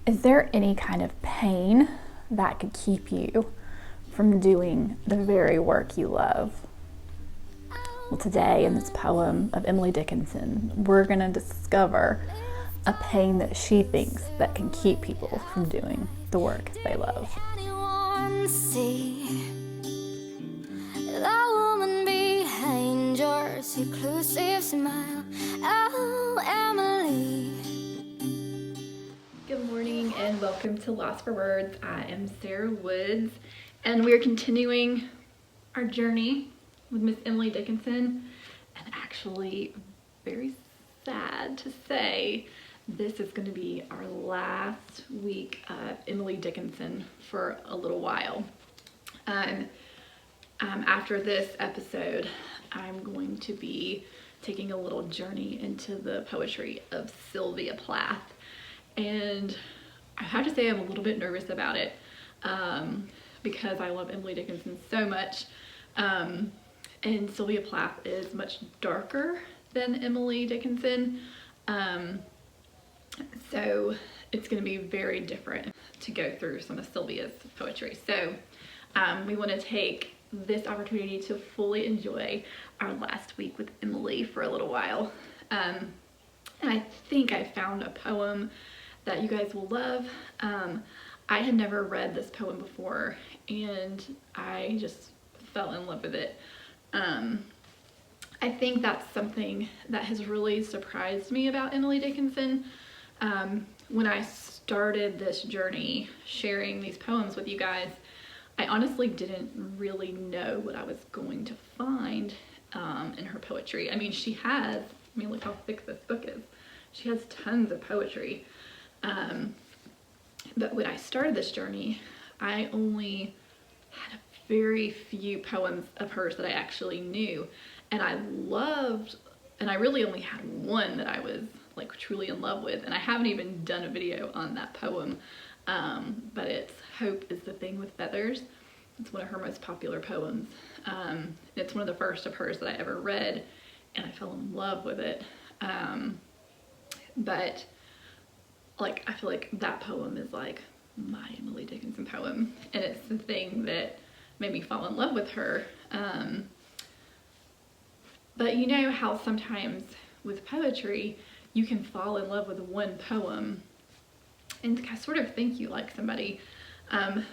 Is there any kind of pain that could keep you from doing the very work you love? Well, today in this poem of Emily Dickinson, we're going to discover a pain that she thinks that can keep people from doing the work they love. See the woman behind your seclusive smile. Oh, Emily. Good morning and welcome to Lost for Words. I am Sarah Woods and we're continuing our journey with Miss Emily Dickinson, and actually very sad to say this is going to be our last week of Emily Dickinson for a little while. After this episode, I'm going to be taking a little journey into the poetry of Sylvia Plath. And I have to say I'm a little bit nervous about it because I love Emily Dickinson so much. And Sylvia Plath is much darker than Emily Dickinson. So it's going to be very different to go through some of Sylvia's poetry. So we want to take this opportunity to fully enjoy our last week with Emily for a little while. And I think I found a poem that you guys will love. I had never read this poem before and I just fell in love with it. I think that's something that has really surprised me about Emily Dickinson. When I started this journey sharing these poems with you guys, I honestly didn't really know what I was going to find in her poetry. I mean, look how thick this book is. She has tons of poetry. But when I started this journey, I only had a very few poems of hers that I actually knew. And I really only had one that I was like truly in love with. And I haven't even done a video on that poem. But it's Hope is the Thing with Feathers. It's one of her most popular poems. It's one of the first of hers that I ever read, and I fell in love with it. But like, I feel like that poem is like my Emily Dickinson poem, and it's the thing that made me fall in love with her. But you know how sometimes with poetry, you can fall in love with one poem and I sort of think you like somebody, and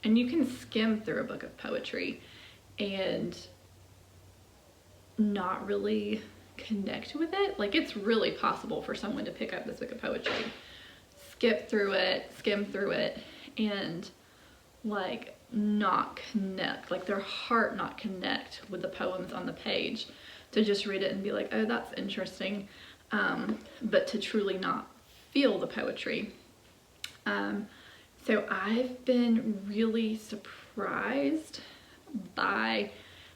you can skim through a book of poetry and not really connect with it. Like, it's really possible for someone to pick up this book of poetry, skip through it, skim through it, and like not connect, like their heart not connect with the poems on the page, to just read it and be like, oh, that's interesting, but to truly not feel the poetry. So I've been really surprised by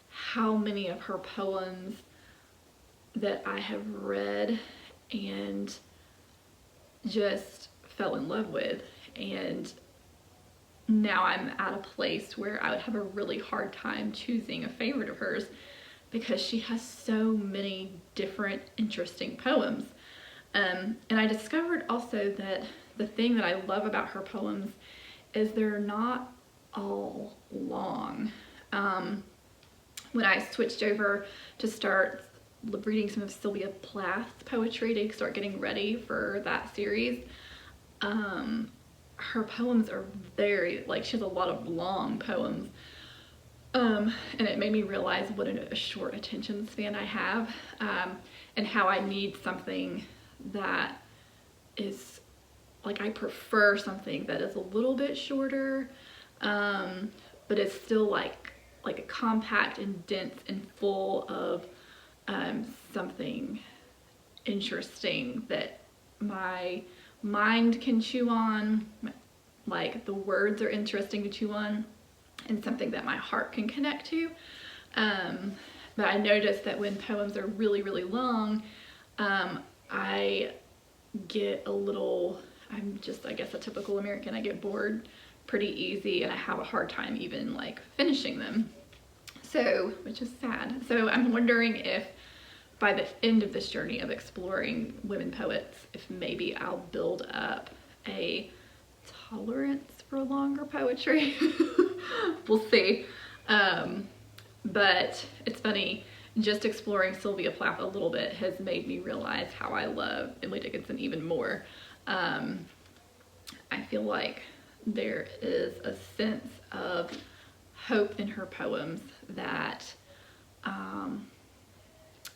how many of her poems that I have read and just fell in love with. And now I'm at a place where I would have a really hard time choosing a favorite of hers because she has so many different interesting poems. And I discovered also that the thing that I love about her poems is they're not all long. When I switched over to start reading some of Sylvia Plath's poetry to start getting ready for that series, her poems are very, like, she has a lot of long poems. And it made me realize what a short attention span I have, and how I need something that is, like, I prefer something that is a little bit shorter, but it's still like a compact and dense and full of something interesting that my mind can chew on, like the words are interesting to chew on, and something that my heart can connect to. But I noticed that when poems are really, really long, I get a little, I'm just, I guess, a typical American. I get bored pretty easy and I have a hard time even like finishing them. So, which is sad. So I'm wondering if by the end of this journey of exploring women poets, if maybe I'll build up a tolerance for longer poetry. We'll see. But it's funny, just exploring Sylvia Plath a little bit has made me realize how I love Emily Dickinson even more. I feel like there is a sense of hope in her poems that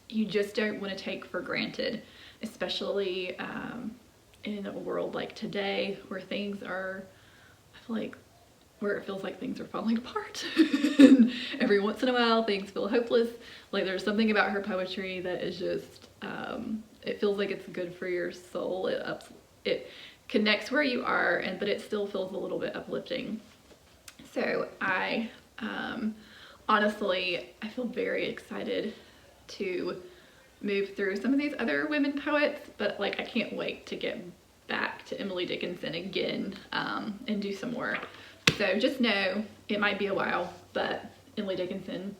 you just don't want to take for granted, especially in a world like today where things are, I feel like, where it feels like things are falling apart. And every once in a while things feel hopeless. Like there's something about her poetry that is just, it feels like it's good for your soul. It connects where you are, but it still feels a little bit uplifting. So I honestly, I feel very excited to move through some of these other women poets, but like I can't wait to get back to Emily Dickinson again and do some more. So just know it might be a while, but Emily Dickinson,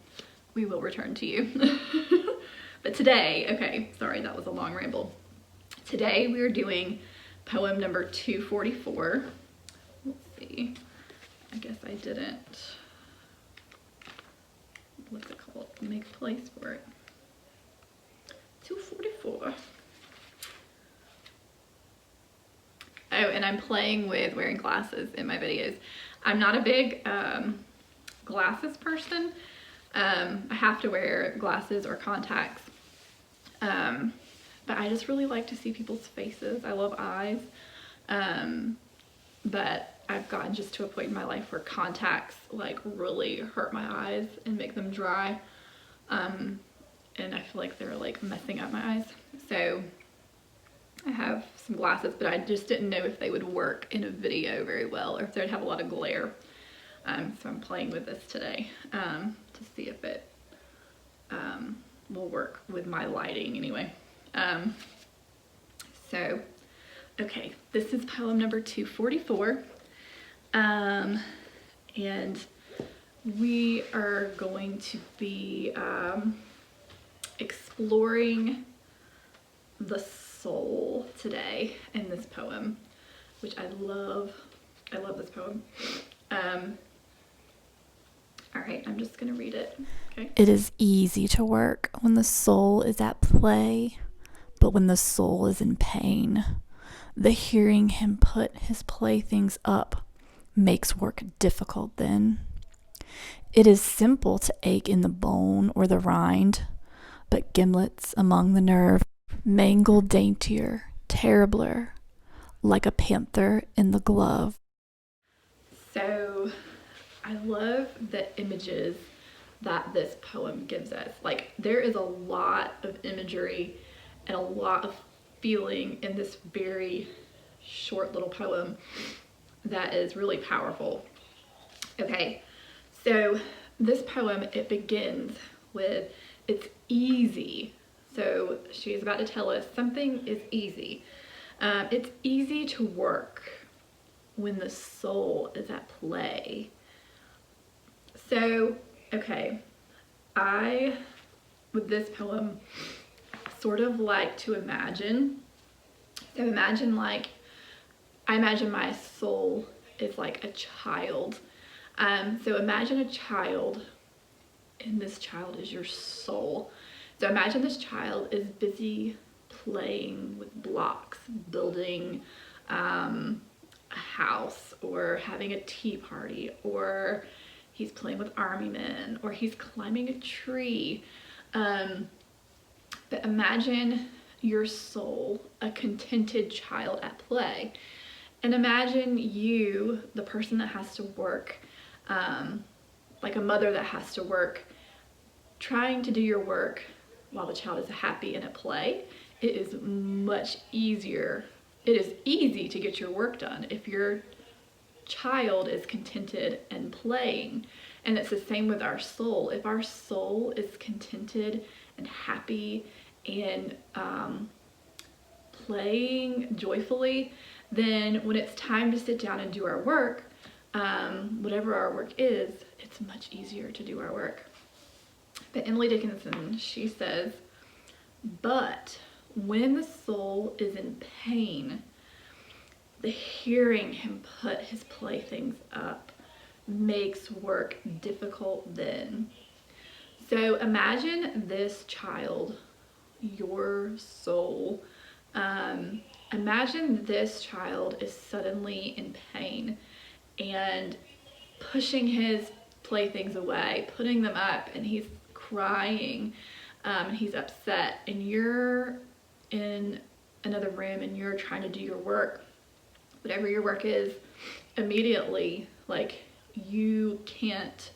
we will return to you. But today, okay, sorry, that was a long ramble. Today we are doing poem number 244. Let's see, I guess I didn't, what's it called? Make a place for it. 244. Oh, and I'm playing with wearing glasses in my videos. I'm not a big glasses person. I have to wear glasses or contacts. But I just really like to see people's faces. I love eyes. But I've gotten just to a point in my life where contacts like really hurt my eyes and make them dry. And I feel like they're like messing up my eyes. So I have some glasses, but I just didn't know if they would work in a video very well or if they'd have a lot of glare. So I'm playing with this today to see if it will work with my lighting anyway. So, okay, this is poem number 244. And we are going to be exploring the soul today in this poem, which I love. I love this poem. All right, I'm just gonna read it. Okay. It is easy to work when the soul is at play, but when the soul is in pain, the hearing him put his playthings up makes work difficult then. It is simple to ache in the bone or the rind, but gimlets among the nerve mangle daintier, terribler, like a panther in the glove. So I love the images that this poem gives us. Like there is a lot of imagery and a lot of feeling in this very short little poem that is really powerful. Okay, so this poem, it begins with, it's easy. So she's about to tell us something is easy. It's easy to work when the soul is at play. So, okay, I, with this poem, sort of like to imagine. So imagine like, I imagine my soul is like a child. So imagine a child, and this child is your soul. So imagine this child is busy playing with blocks, building a house, or having a tea party, or he's playing with army men, or he's climbing a tree. But imagine your soul, a contented child at play. And imagine you, the person that has to work, like a mother that has to work, trying to do your work while the child is happy and at play. It is much easier. It is easy to get your work done if your child is contented and playing. And it's the same with our soul. If our soul is contented and happy and playing joyfully, then when it's time to sit down and do our work, whatever our work is, it's much easier to do our work. But Emily Dickinson, she says, but when the soul is in pain, the hearing him put his playthings up makes work difficult then. So imagine this child, your soul. Imagine this child is suddenly in pain and pushing his playthings away, putting them up, and he's crying, he's upset, and you're in another room and you're trying to do your work, whatever your work is. Immediately, like, you can't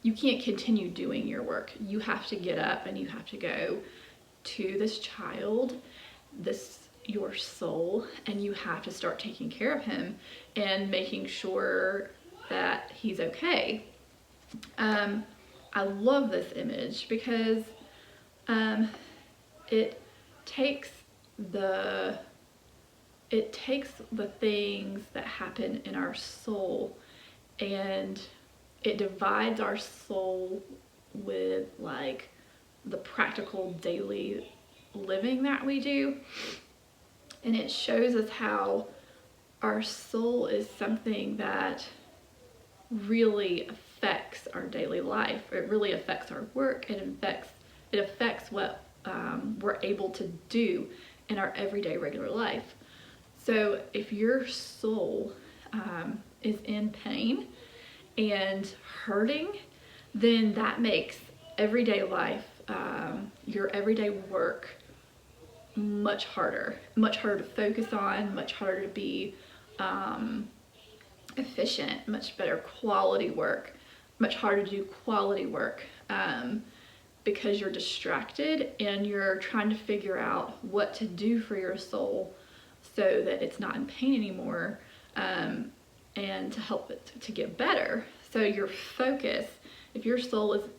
continue doing your work. You have to get up and you have to go to this child, your soul, and you have to start taking care of him and making sure that he's okay. I love this image because it takes the things that happen in our soul and it divides our soul with like the practical daily living that we do, and it shows us how our soul is something that really affects our daily life. It really affects our work. It affects what we're able to do in our everyday regular life. So if your soul is in pain and hurting, then that makes everyday life, your everyday work, much harder to focus on, much harder to be efficient, much better quality work, much harder to do quality work because you're distracted and you're trying to figure out what to do for your soul so that it's not in pain anymore, and to help it to get better. So your focus, if your soul is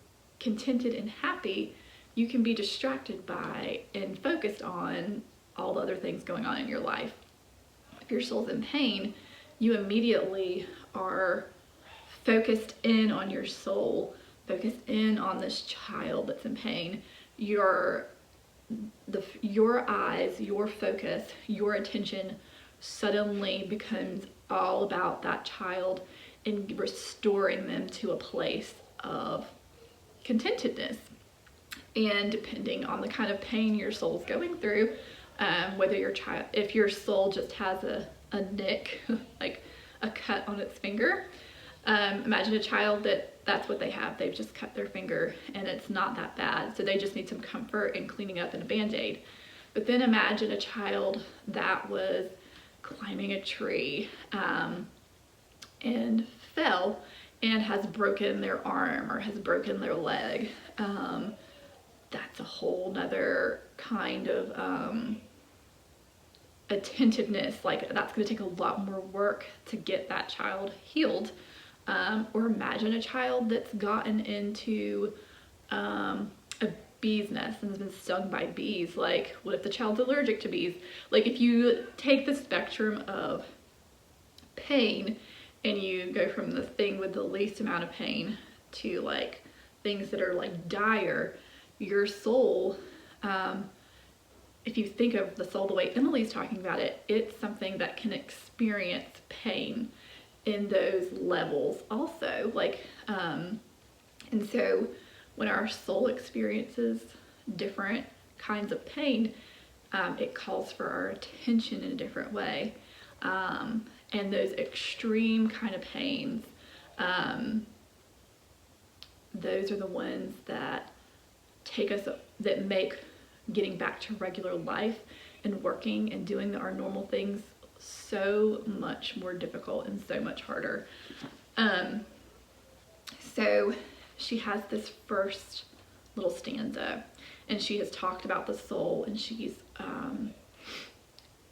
contented and happy, you can be distracted by and focused on all the other things going on in your life. If your soul's in pain, you immediately are focused in on your soul, focused in on this child that's in pain. Your eyes, your focus, your attention suddenly becomes all about that child and restoring them to a place of contentedness. And depending on the kind of pain your soul's going through, if your soul just has a nick, like a cut on its finger, imagine a child that's what they have. They've just cut their finger and it's not that bad, so they just need some comfort and cleaning up and a band-aid. But then imagine a child that was climbing a tree and fell and has broken their arm or has broken their leg. That's a whole nother kind of attentiveness. Like, that's going to take a lot more work to get that child healed. Or imagine a child that's gotten into a bee's nest and has been stung by bees. Like, what if the child's allergic to bees? Like, if you take the spectrum of pain and you go from the thing with the least amount of pain to like things that are like dire, your soul, if you think of the soul the way Emily's talking about it, it's something that can experience pain in those levels also. Like, and so when our soul experiences different kinds of pain, it calls for our attention in a different way. And those extreme kind of pains, those are the ones that that make getting back to regular life and working and doing our normal things so much more difficult and so much harder. So she has this first little stanza and she has talked about the soul and she's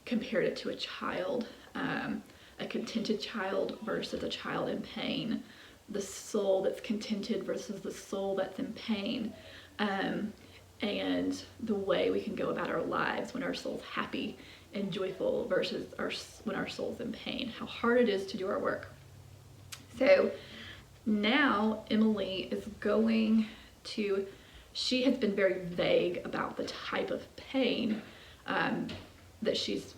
compared it to a child, a contented child versus a child in pain, the soul that's contented versus the soul that's in pain, and the way we can go about our lives when our soul's happy and joyful versus when our soul's in pain, how hard it is to do our work. So now Emily is going to, she has been very vague about the type of pain that she's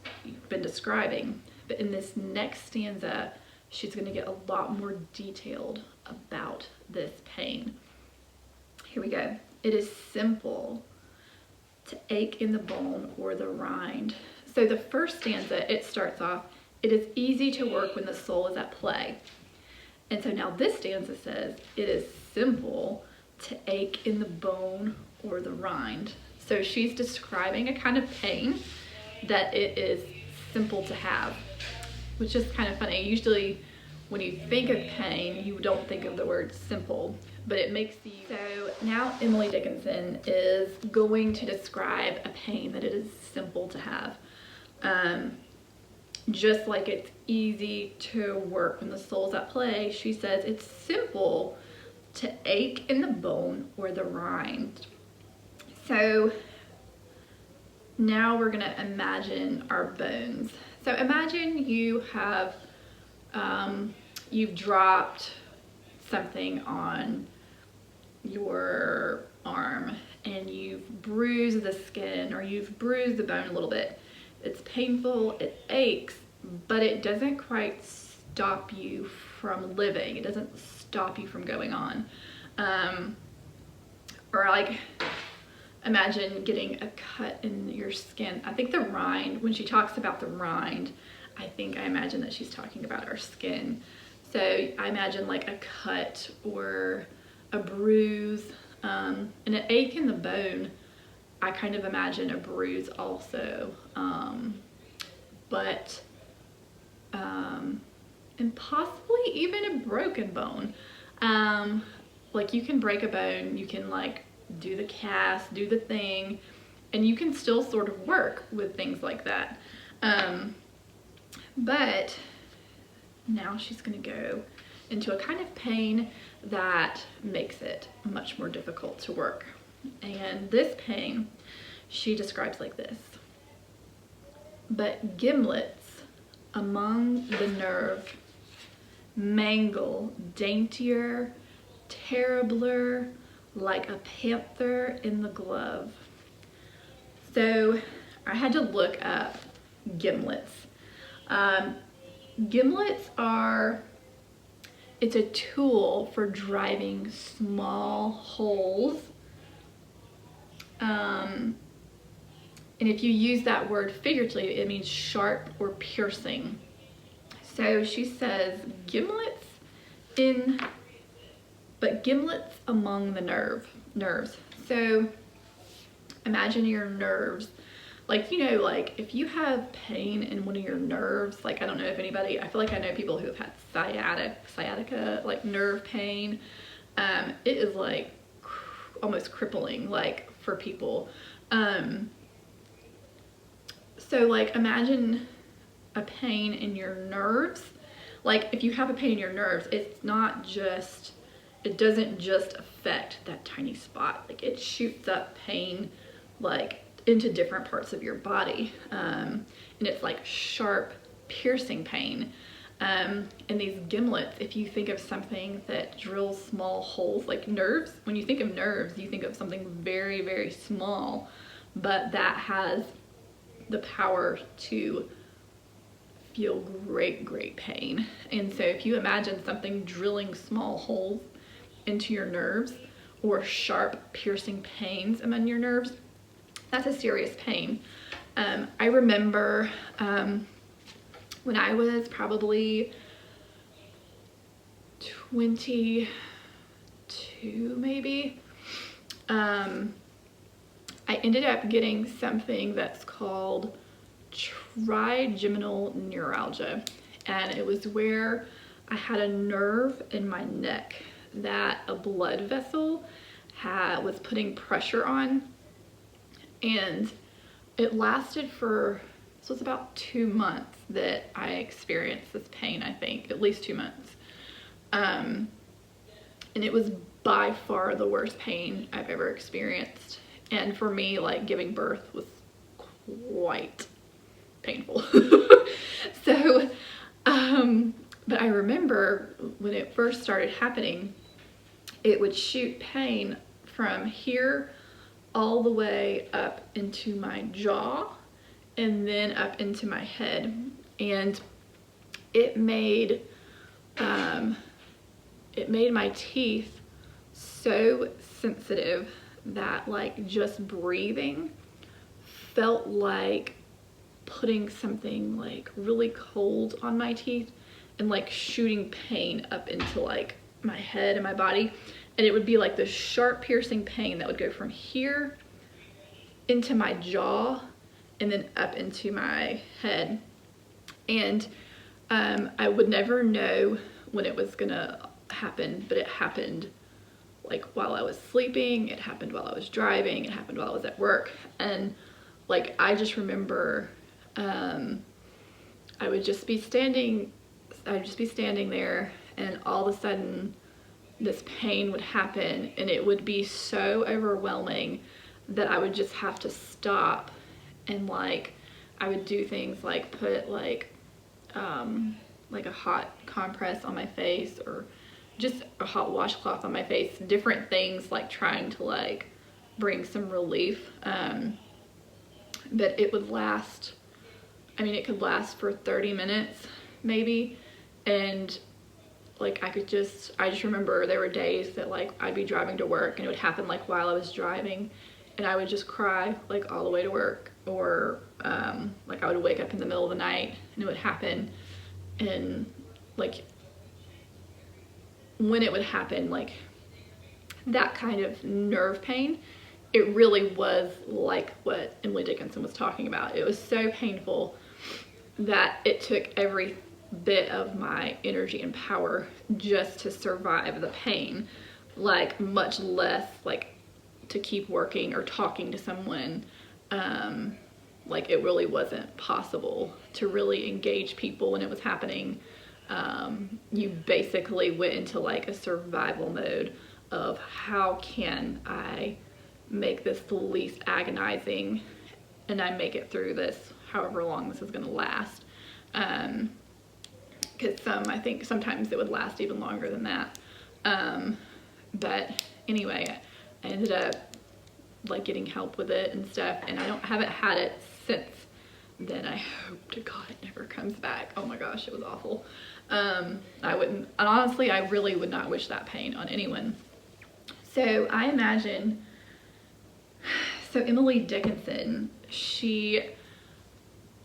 been describing, But in this next stanza, she's going to get a lot more detailed about this pain. Here we go. It is simple to ache in the bone or the rind. So the first stanza, it starts off, it is easy to work when the soul is at play. And so now this stanza says, it is simple to ache in the bone or the rind. So she's describing a kind of pain that it is simple to have, which is kind of funny. Usually when you think of pain, you don't think of the word simple, but it makes you... So now Emily Dickinson is going to describe a pain that it is simple to have. Just like it's easy to work when the soul's at play, she says it's simple to ache in the bone or the rind. So now we're gonna imagine our bones. So imagine you have, you've dropped something on your arm and you've bruised the skin or you've bruised the bone a little bit. It's painful, it aches, but it doesn't quite stop you from living. It doesn't stop you from going on. Or like, imagine getting a cut in your skin. I think the rind, when she talks about the rind, I imagine that she's talking about our skin. So I imagine like a cut or a bruise, and an ache in the bone. I kind of imagine a bruise also, and possibly even a broken bone. Like you can break a bone, you can like do the cast, do the thing, and you can still sort of work with things like that. But now she's gonna go into a kind of pain that makes it much more difficult to work. And this pain, she describes like this. But gimlets among the nerve, mangle daintier, terribler, like a panther in the glove. So I had to look up gimlets. Gimlets are, it's a tool for driving small holes. And if you use that word figuratively, it means sharp or piercing. So she says gimlets among the nerves. So imagine your nerves, like, you know, like if you have pain in one of your nerves, like, I don't know if anybody, I feel like I know people who have had sciatica, like nerve pain. It is like almost crippling, like for people. So like imagine a pain in your nerves. Like if you have a pain in your nerves, it doesn't just affect that tiny spot. Like it shoots up pain like into different parts of your body. And it's like sharp, piercing pain. And these gimlets, if you think of something that drills small holes, like nerves, when you think of nerves, you think of something very, very small, but that has the power to feel great, great pain. And so if you imagine something drilling small holes into your nerves or sharp, piercing pains among your nerves, that's a serious pain. I remember when I was probably 22 maybe, I ended up getting something that's called trigeminal neuralgia, and it was where I had a nerve in my neck that a blood vessel was putting pressure on, and it lasted for, this was about 2 months that I experienced this pain, I think, at least 2 months. And it was by far the worst pain I've ever experienced. And for me, like giving birth was quite painful. So, but I remember when it first started happening, it would shoot pain from here all the way up into my jaw and then up into my head. And it made my teeth so sensitive that like just breathing felt like putting something like really cold on my teeth and like shooting pain up into like my head and my body. And it would be like this sharp piercing pain that would go from here into my jaw and then up into my head. And I would never know when it was gonna happen, but it happened like while I was sleeping, it happened while I was driving, it happened while I was at work. And like I just remember I would just be standing there, and all of a sudden this pain would happen, and it would be so overwhelming that I would just have to stop, and like I would do things like put like a hot compress on my face, or just a hot washcloth on my face, different things like trying to like bring some relief. But it would last, I mean, it could last for 30 minutes maybe. And like I just remember there were days that like I'd be driving to work and it would happen like while I was driving, and I would just cry like all the way to work, or like I would wake up in the middle of the night and it would happen. And like when it would happen, like that kind of nerve pain, it really was like what Emily Dickinson was talking about. It was so painful that it took every bit of my energy and power just to survive the pain, like much less like to keep working or talking to someone. Like it really wasn't possible to really engage people when it was happening. You basically went into like a survival mode of how can I make this the least agonizing, and I make it through this however long this is going to last. Because I think sometimes it would last even longer than that. But anyway, I ended up like getting help with it and stuff, and I haven't had it since then. I hope to God it never comes back. Oh my gosh, it was awful. Honestly, I really would not wish that pain on anyone. So I imagine, so Emily Dickinson, she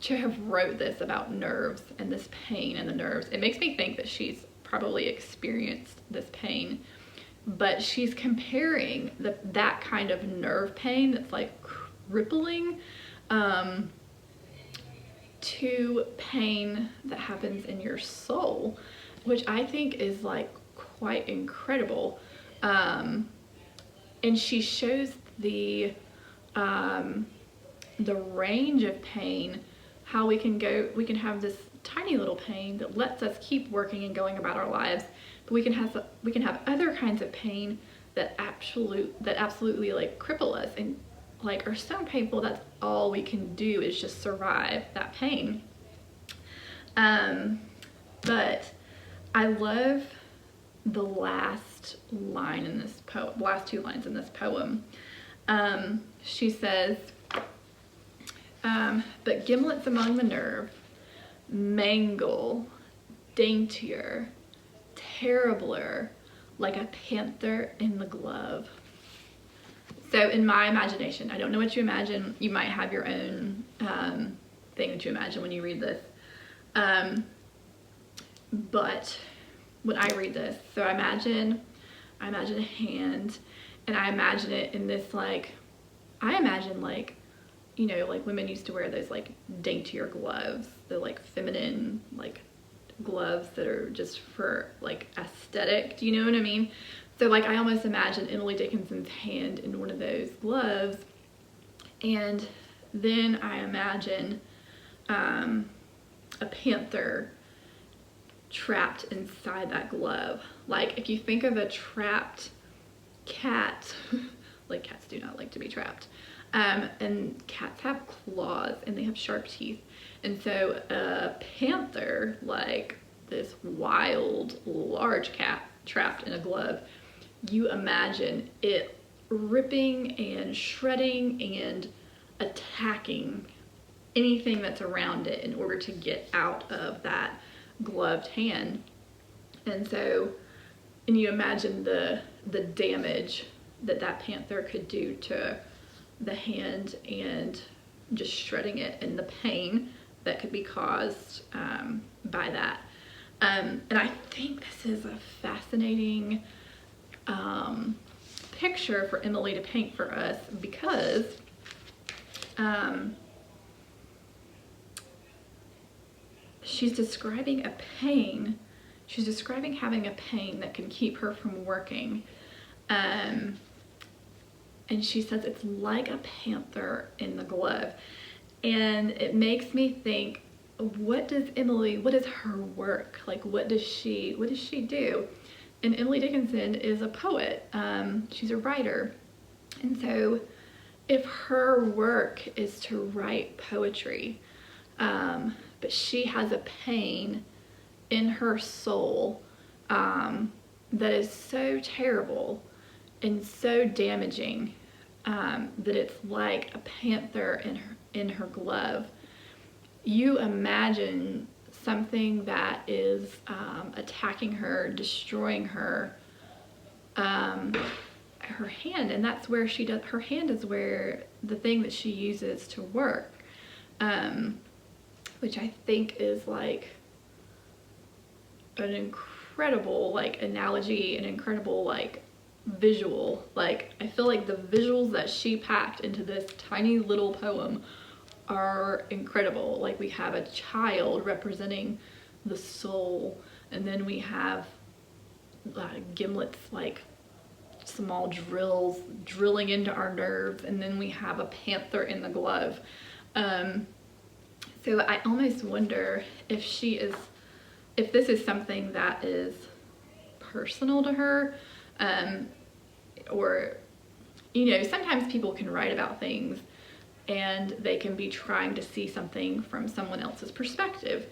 to have wrote this about nerves and this pain and the nerves, it makes me think that she's probably experienced this pain, but she's comparing that kind of nerve pain that's like crippling to pain that happens in your soul, which I think is like quite incredible. And she shows the range of pain, how we can have this tiny little pain that lets us keep working and going about our lives, but we can have other kinds of pain that absolutely like cripple us and like are so painful that's all we can do is just survive that pain. But I love the last line in this poem, last two lines in this poem. She says, but gimlets among the nerve, mangle, daintier, terribler, like a panther in the glove. So in my imagination, I don't know what you imagine. You might have your own thing that you imagine when you read this. But when I read this, so I imagine a hand, and I imagine it in this like, I imagine like, you know, like women used to wear those like daintier gloves, the like feminine like gloves that are just for like aesthetic. Do you know what I mean? So like I almost imagine Emily Dickinson's hand in one of those gloves, and then I imagine a panther trapped inside that glove. Like if you think of a trapped cat, like cats do not like to be trapped, and cats have claws and they have sharp teeth, and so a panther, like this wild large cat trapped in a glove, you imagine it ripping and shredding and attacking anything that's around it in order to get out of that gloved hand. And so, and you imagine the damage that panther could do to the hand, and just shredding it, and the pain that could be caused by that. And I think this is a fascinating picture for Emily to paint for us, because she's describing a pain. She's describing having a pain that can keep her from working. And she says it's like a panther in the glove. And it makes me think, what is her work? Like, what does she do? And Emily Dickinson is a poet. She's a writer. And so if her work is to write poetry, but she has a pain in her soul that is so terrible and so damaging, that it's like a panther in her glove. You imagine something that is attacking her, destroying her hand, and that's where her hand is where the thing that she uses to work, which I think is like an incredible like analogy, an incredible like visual. Like, I feel like the visuals that she packed into this tiny little poem are incredible. Like, we have a child representing the soul, and then we have gimlets, like small drills drilling into our nerves, and then we have a panther in the glove. So I almost wonder if this is something that is personal to her, or, you know, sometimes people can write about things and they can be trying to see something from someone else's perspective.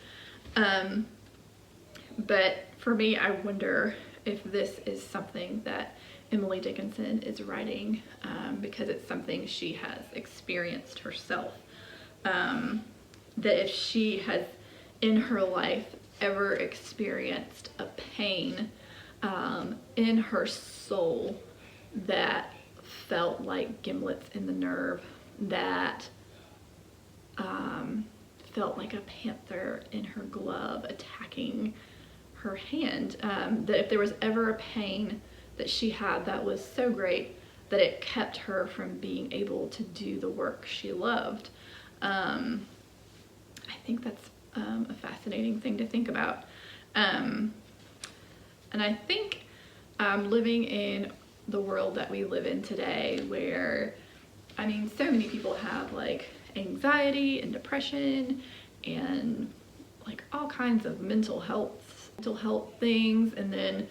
But for me, I wonder if this is something that Emily Dickinson is writing because it's something she has experienced herself. That if she has in her life ever experienced a pain in her soul that felt like gimlets in the nerve, that felt like a panther in her glove attacking her hand, that if there was ever a pain that she had that was so great that it kept her from being able to do the work she loved. I think that's a fascinating thing to think about. And I think living in the world that we live in today, where, I mean, so many people have like anxiety and depression and like all kinds of mental health things, and then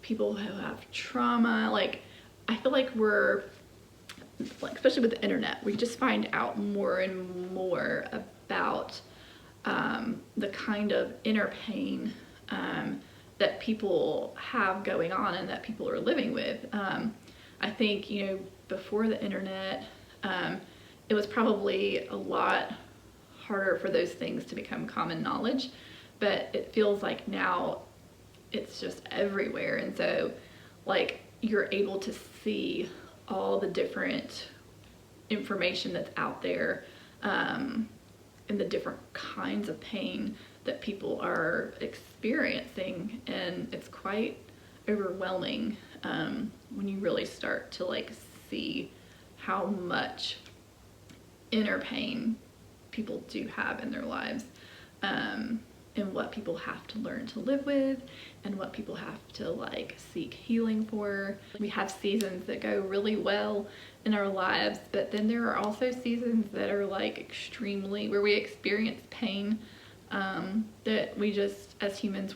people who have trauma. Like, I feel like we're, like, especially with the internet, we just find out more and more about the kind of inner pain that people have going on and that people are living with. I think, you know, before the internet, it was probably a lot harder for those things to become common knowledge, but it feels like now it's just everywhere. And so, like, you're able to see all the different information that's out there, and the different kinds of pain that people are experiencing, and it's quite overwhelming when you really start to like see how much inner pain people do have in their lives, and what people have to learn to live with, and what people have to like seek healing for. We have seasons that go really well in our lives, but then there are also seasons that are like extremely, where we experience pain that we just, as humans,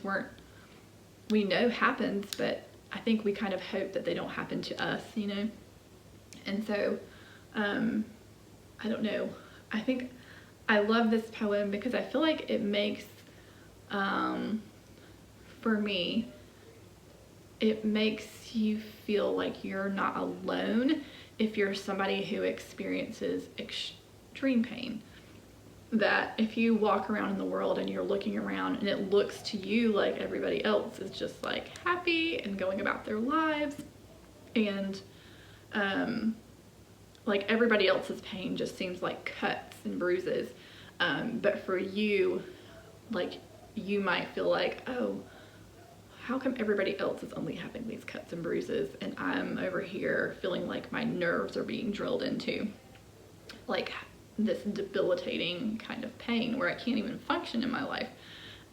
we know happens, but I think we kind of hope that they don't happen to us, you know? And so, I don't know. I think I love this poem because I feel like it makes, for me, it makes you feel like you're not alone if you're somebody who experiences extreme pain. that if you walk around in the world and you're looking around and it looks to you like everybody else is just like happy and going about their lives, and like everybody else's pain just seems like cuts and bruises, but for you, like you might feel like, oh, how come everybody else is only having these cuts and bruises and I'm over here feeling like my nerves are being drilled into, like this debilitating kind of pain where I can't even function in my life.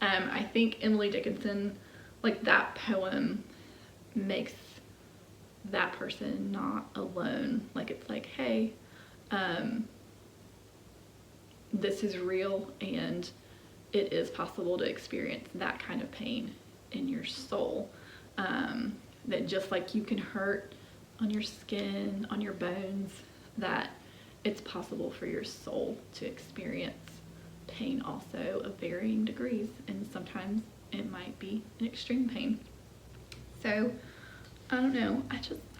I think Emily Dickinson, like that poem makes that person not alone. Like it's like, hey, this is real and it is possible to experience that kind of pain in your soul. That just like you can hurt on your skin, on your bones, that it's possible for your soul to experience pain also of varying degrees, and sometimes it might be an extreme pain. So I don't know,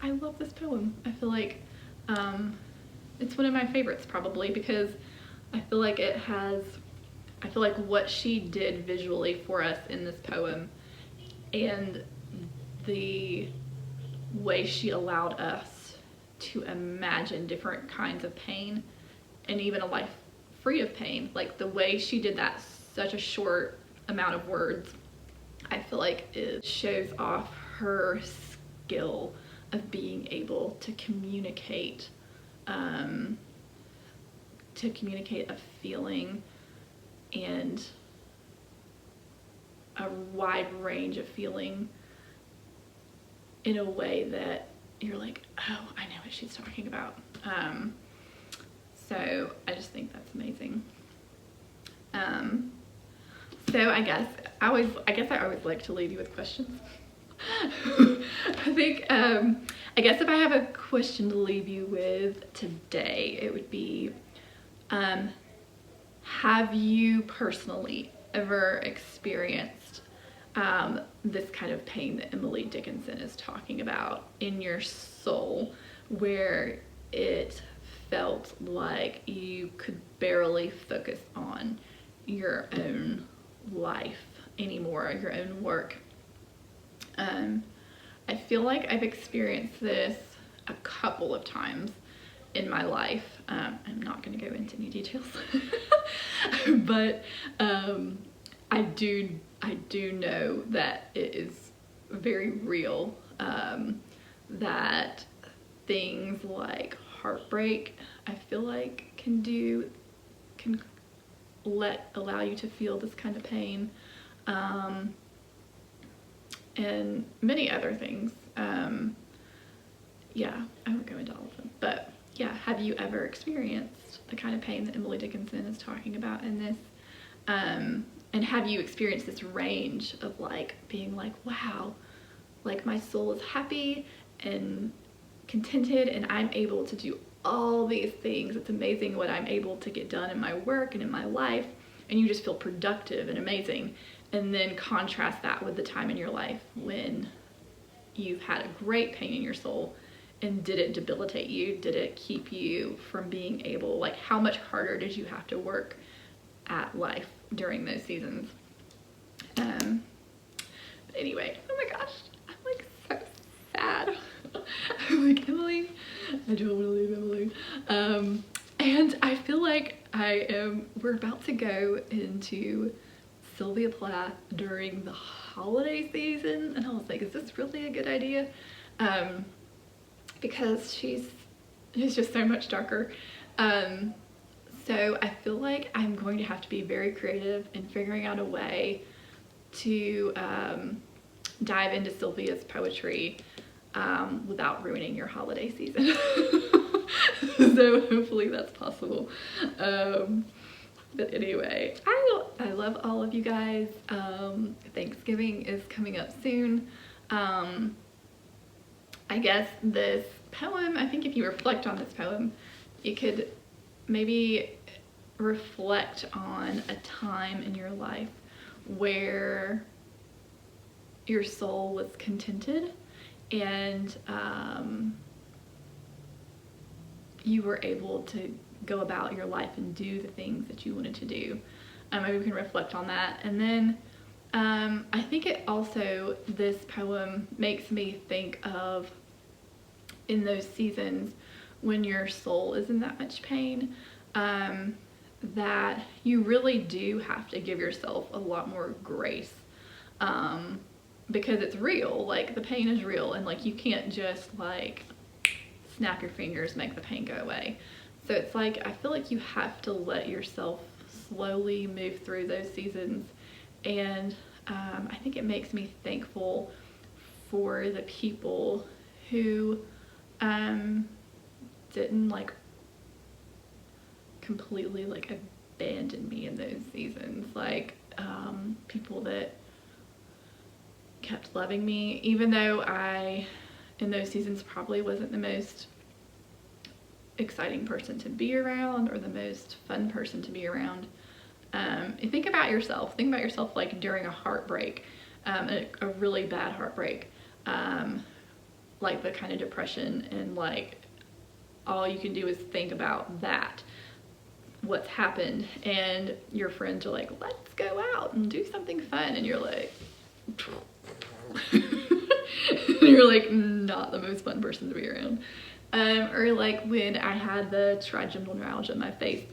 I love this poem. I feel like it's one of my favorites probably because I feel like what she did visually for us in this poem and the way she allowed us to imagine different kinds of pain and even a life free of pain, like the way she did that, such a short amount of words, I feel like it shows off her skill of being able to communicate a feeling and a wide range of feeling in a way that you're like, oh, I know what she's talking about. So I just think that's amazing. So I guess I always like to leave you with questions. I guess if I have a question to leave you with today, it would be, have you personally ever experienced this kind of pain that Emily Dickinson is talking about in your soul, where it felt like you could barely focus on your own life anymore, your own work? I feel like I've experienced this a couple of times in my life. I'm not going to go into any details, but I do know that it is very real, that things like heartbreak, I feel like can allow you to feel this kind of pain, and many other things. Yeah, I won't go into all of them, but yeah, have you ever experienced the kind of pain that Emily Dickinson is talking about in this? And have you experienced this range of like being like, wow, like my soul is happy and contented and I'm able to do all these things. It's amazing what I'm able to get done in my work and in my life, and you just feel productive and amazing. And then contrast that with the time in your life when you've had a great pain in your soul, and did it debilitate you? Did it keep you from being able, like how much harder did you have to work at life during those seasons? But anyway, oh my gosh, I'm like so sad. I'm like, Emily, I don't want to leave Emily. And I feel like we're about to go into Sylvia Plath during the holiday season, and I was like, is this really a good idea? Because she's just so much darker. So I feel like I'm going to have to be very creative in figuring out a way to dive into Sylvia's poetry without ruining your holiday season. So hopefully that's possible. But anyway, I love all of you guys. Thanksgiving is coming up soon. I guess this poem, I think if you reflect on this poem, you could maybe reflect on a time in your life where your soul was contented and you were able to go about your life and do the things that you wanted to do. Maybe we can reflect on that. And then I think it also, this poem makes me think of in those seasons when your soul is in that much pain, that you really do have to give yourself a lot more grace, because it's real. Like, the pain is real, and like you can't just like snap your fingers, make the pain go away. So it's like, I feel like you have to let yourself slowly move through those seasons. And I think it makes me thankful for the people who didn't like completely like abandon me in those seasons. Like people that kept loving me, even though I in those seasons probably wasn't the most exciting person to be around or the most fun person to be around. And think about yourself like during a heartbreak, a really bad heartbreak, like the kind of depression, and like all you can do is think about that, what's happened, and your friends are like, let's go out and do something fun, and you're like you're like not the most fun person to be around. Or like when I had the trigeminal neuralgia in my face,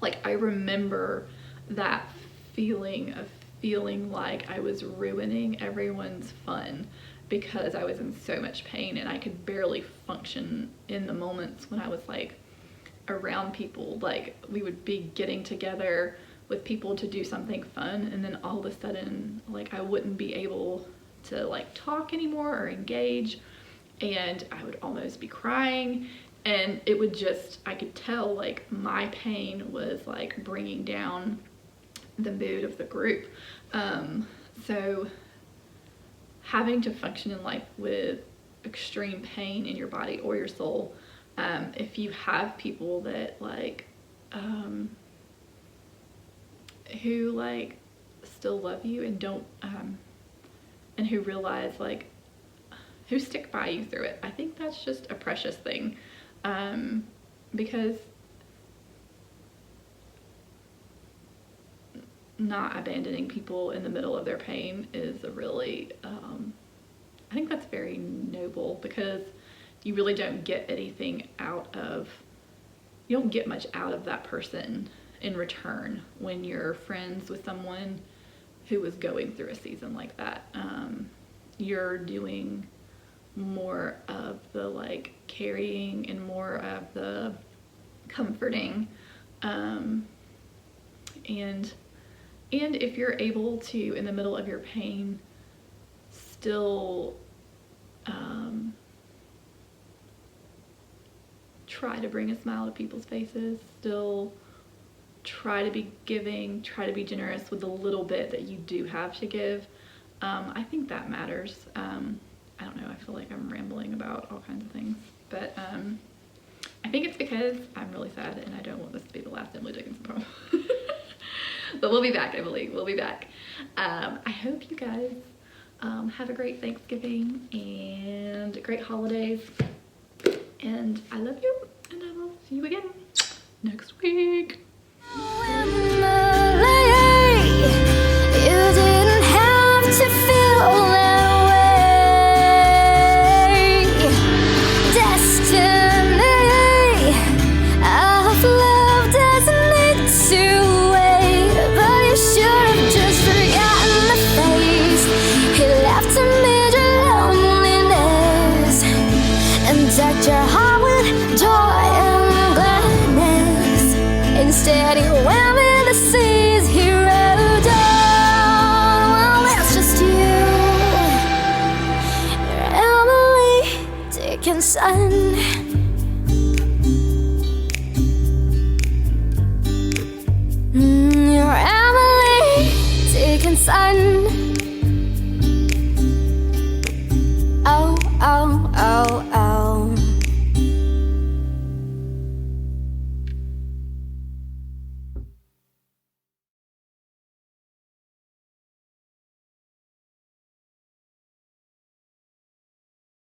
like I remember that feeling of feeling like I was ruining everyone's fun because I was in so much pain and I could barely function in the moments when I was like around people. Like we would be getting together with people to do something fun, and then all of a sudden like I wouldn't be able to like talk anymore or engage, and I would almost be crying, and it would just, I could tell like my pain was like bringing down the mood of the group. So having to function in life with extreme pain in your body or your soul, if you have people that like who like still love you and don't and who realize like who stick by you through it, I think that's just a precious thing, because not abandoning people in the middle of their pain is a really I think that's very noble, because you really don't get anything out of, you don't get much out of that person in return when you're friends with someone who is going through a season like that. You're doing more of the like carrying and more of the comforting, and if you're able to, in the middle of your pain, still try to bring a smile to people's faces, still try to be giving, try to be generous with the little bit that you do have to give, I think that matters. I don't know, I feel like I'm rambling about all kinds of things, but I think it's because I'm really sad and I don't want this to be the last Emily Dickinson poem. But we'll be back, Emily, we'll be back. I hope you guys have a great Thanksgiving and great holidays, and I love you, and I will see you again next week. Protect your heart with joy and gladness. Instead, you went with the seas he rode down. Well, that's just you, Emily Dickinson. You're Emily Dickinson.